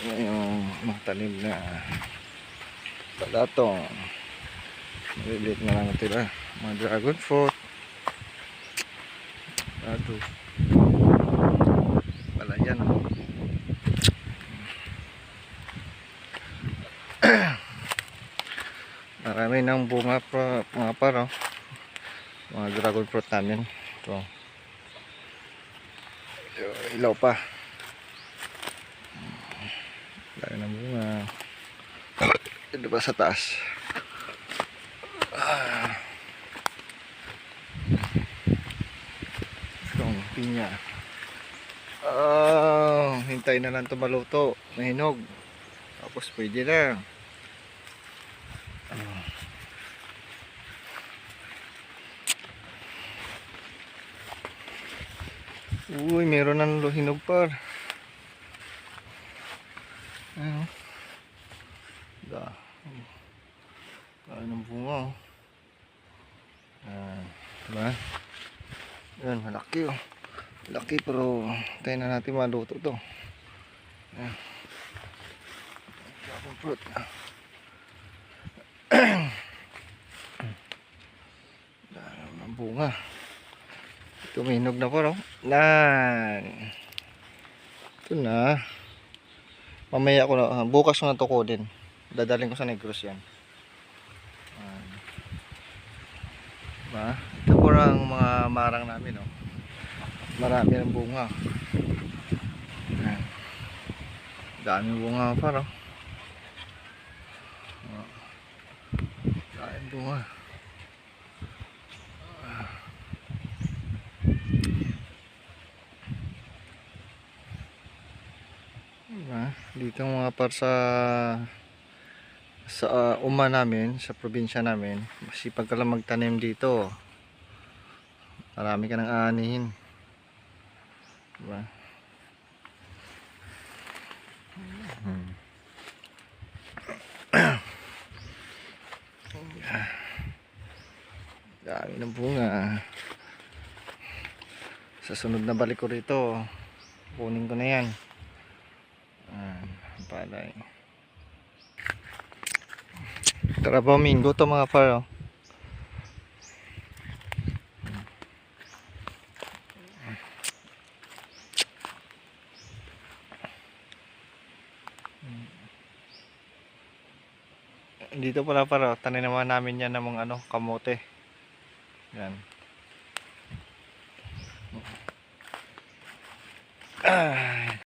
yung mga tanim na palatong maliliit na lang tira, mga dragon fruit ato wala yan marami ng bunga mga paro, mga dragon fruit namin ito, ilaw pa, wala ng bunga ito ba sa taas. Itong pinya, hintay na lang ito maluto, mahinog, tapos pwede na. Uy, meron ng hinog par. Ayun. Anong bunga, diba? Yan, malaki oh. Malaki pero tayo na natin maluto to. Yan. Dragon fruit. Ang bunga. Tuminog na po no? Ito na. Mamaya ko na, bukas ko na to kunin. Dadaling ko sa Negros yan. Diba? Ito po ang mga marang namin oh. Marami ng bunga. Daming bunga pa no? Daming bunga. Dito mga par sa uma namin, sa probinsya namin, masipag ka lang magtanim dito. Marami ka nang aanihin. Diba? Dami ng bunga. Sa sunod na balik ko rito, kunin ko na yan. Palay. Tara ba minggo to mga par oh. Dito pala par oh, tanim naman namin yan ng mga kamote. Yan.